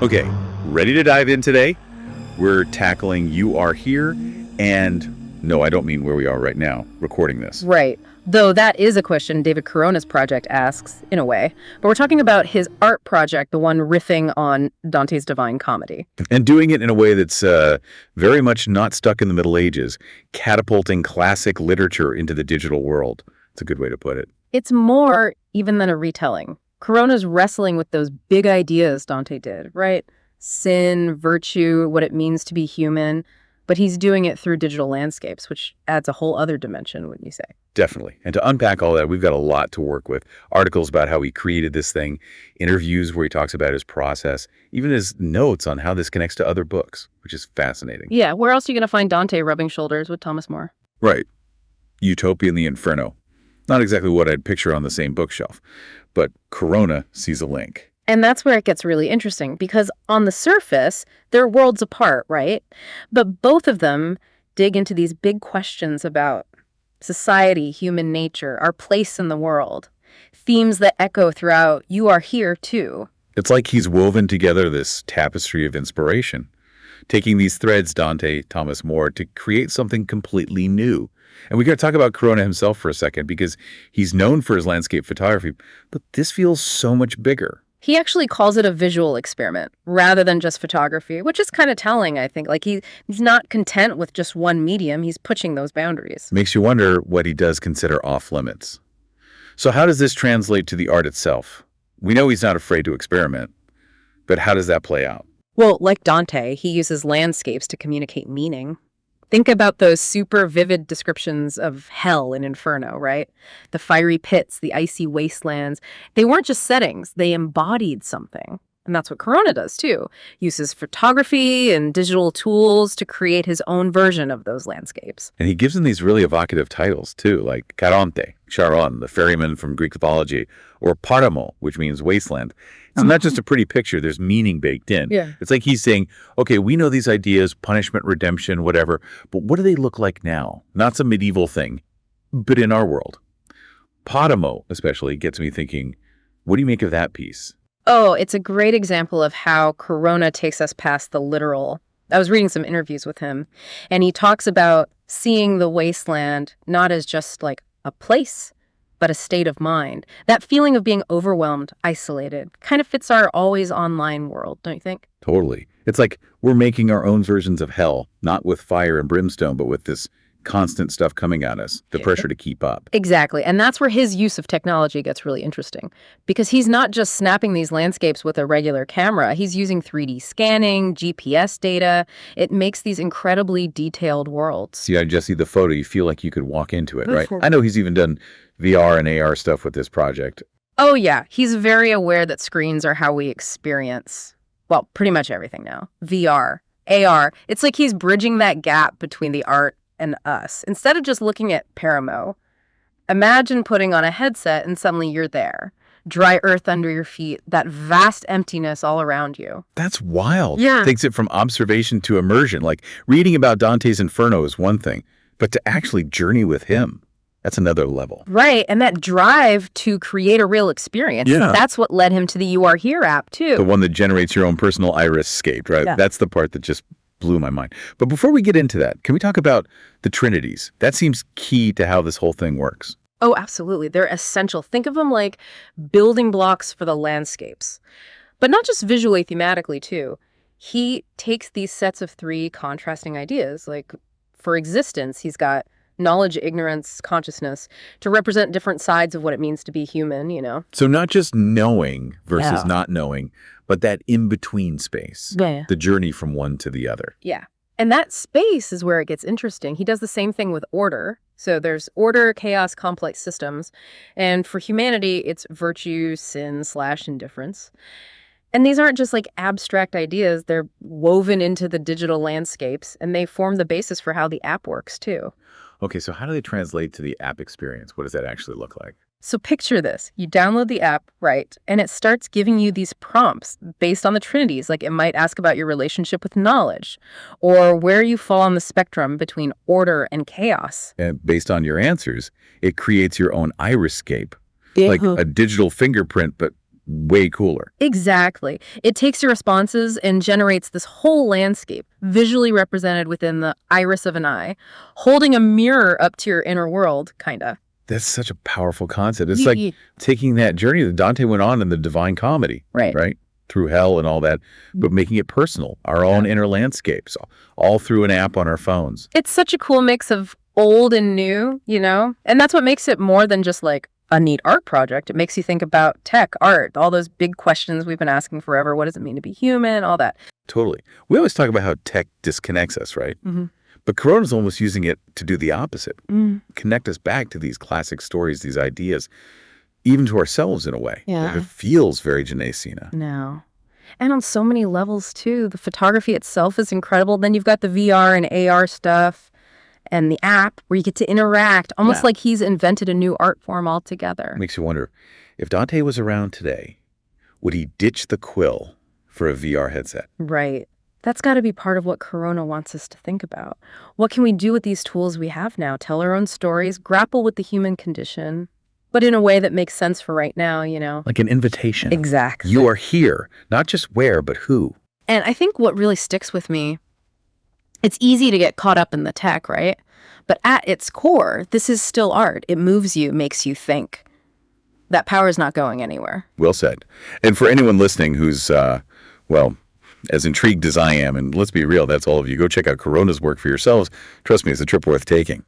Okay, ready to dive in today? We're tackling You Are Here, and no, I don't mean where we are right now, recording this. Right. Though that is a question David Corona's project asks, in a way. But we're talking about his art project, the one riffing on Dante's Divine Comedy. And doing it in a way that's very much not stuck in the Middle Ages, catapulting classic literature into the digital world. It's a good way to put it. It's more even than a retelling. Corona's wrestling with those big ideas Dante did, right? Sin, virtue, what it means to be human. But he's doing it through digital landscapes, which adds a whole other dimension, wouldn't you say? Definitely. And to unpack all that, we've got a lot to work with. Articles about how he created this thing, interviews where he talks about his process, even his notes on how this connects to other books, which is fascinating. Yeah, where else are you going to find Dante rubbing shoulders with Thomas More? Right. Utopia and the Inferno. Not exactly what I'd picture on the same bookshelf, but Corona sees a link. And that's where it gets really interesting, because on the surface, they're worlds apart, right? But both of them dig into these big questions about society, human nature, our place in the world, themes that echo throughout You Are Here, too. It's like he's woven together this tapestry of inspiration, taking these threads, Dante, Thomas More, to create something completely new. And we got to talk about Corona himself for a second, because he's known for his landscape photography, but this feels so much bigger. He actually calls it a visual experiment rather than just photography, which is kind of telling, I think. Like he's not content with just one medium. He's pushing those boundaries. Makes you wonder what he does consider off limits. So how does this translate to the art itself? We know he's not afraid to experiment, but how does that play out? Well, like Dante, he uses landscapes to communicate meaning. Think about those super vivid descriptions of hell in Inferno, right? The fiery pits, the icy wastelands. They weren't just settings, they embodied something. And that's what Corona does, too. Uses photography and digital tools to create his own version of those landscapes. And he gives them these really evocative titles, too, like Caronte, Charon, the ferryman from Greek mythology, or Paramo, which means wasteland. It's not just a pretty picture, there's meaning baked in. Yeah. It's like he's saying, okay, we know these ideas, punishment, redemption, whatever, but what do they look like now? Not some medieval thing, but in our world. Paramo, especially, gets me thinking, what do you make of that piece? Oh, it's a great example of how Corona takes us past the literal. I was reading some interviews with him, and he talks about seeing the wasteland not as just like a place, but a state of mind. That feeling of being overwhelmed, isolated, kind of fits our always online world, don't you think? Totally. It's like we're making our own versions of hell, not with fire and brimstone, but with this constant stuff coming at us, the pressure to keep up. Exactly. And that's where his use of technology gets really interesting, because he's not just snapping these landscapes with a regular camera. He's using 3D scanning, GPS data. It makes these incredibly detailed worlds. See, I just see the photo. You feel like you could walk into it, right? I know he's even done VR and AR stuff with this project. Oh, yeah. He's very aware that screens are how we experience, well, pretty much everything now. VR, AR. It's like he's bridging that gap between the art and us. Instead of just looking at Paramo, imagine putting on a headset and suddenly you're there. Dry earth under your feet, that vast emptiness all around you. That's wild. Yeah. Takes it from observation to immersion. Like reading about Dante's Inferno is one thing, but to actually journey with him, that's another level. Right. And that drive to create a real experience. Yeah. That's what led him to the You Are Here app, too. The one that generates your own personal iris-scape, right? Yeah. That's the part that just blew my mind. But before we get into that, can we talk about the Trinities? That seems key to how this whole thing works. Oh, absolutely. They're essential. Think of them like building blocks for the landscapes, but not just visually, thematically, too. He takes these sets of three contrasting ideas. Like for existence, he's got knowledge, ignorance, consciousness to represent different sides of what it means to be human, you know? So not just knowing versus not knowing, but that in-between space, the journey from one to the other. Yeah. And that space is where it gets interesting. He does the same thing with order. So there's order, chaos, complex systems. And for humanity, it's virtue, sin / indifference. And these aren't just like abstract ideas. They're woven into the digital landscapes, and they form the basis for how the app works, too. Okay, so how do they translate to the app experience? What does that actually look like? So picture this. You download the app, right, and it starts giving you these prompts based on the trinities. Like it might ask about your relationship with knowledge or where you fall on the spectrum between order and chaos. And based on your answers, it creates your own iris-scape, like a digital fingerprint, but way cooler. Exactly. It takes your responses and generates this whole landscape, visually represented within the iris of an eye, holding a mirror up to your inner world, kind of. That's such a powerful concept. It's like taking that journey that Dante went on in the Divine Comedy, right? Through hell and all that, but making it personal, our own inner landscapes, all through an app on our phones. It's such a cool mix of old and new, And that's what makes it more than just like a neat art project. It makes you think about tech, art, all those big questions we've been asking forever. What does it mean to be human? All that. Totally. We always talk about how tech disconnects us, right? But Corona's almost using it to do the opposite. Connect us back to these classic stories, these ideas, even to ourselves in a way. Yeah. It feels very Genesina. No. And on so many levels, too. The photography itself is incredible. Then you've got the VR and AR stuff and the app where you get to interact, almost like he's invented a new art form altogether. Makes you wonder, if Dante was around today, would he ditch the quill for a VR headset? Right. That's got to be part of what Corona wants us to think about. What can we do with these tools we have now? Tell our own stories, grapple with the human condition, but in a way that makes sense for right now, Like an invitation. Exactly. You are here, not just where, but who. And I think what really sticks with me, it's easy to get caught up in the tech, right? But at its core, this is still art. It moves you, makes you think. That power is not going anywhere. Well said. And for anyone listening who's, as intrigued as I am, and let's be real, that's all of you, go check out Corona's work for yourselves. Trust me, it's a trip worth taking.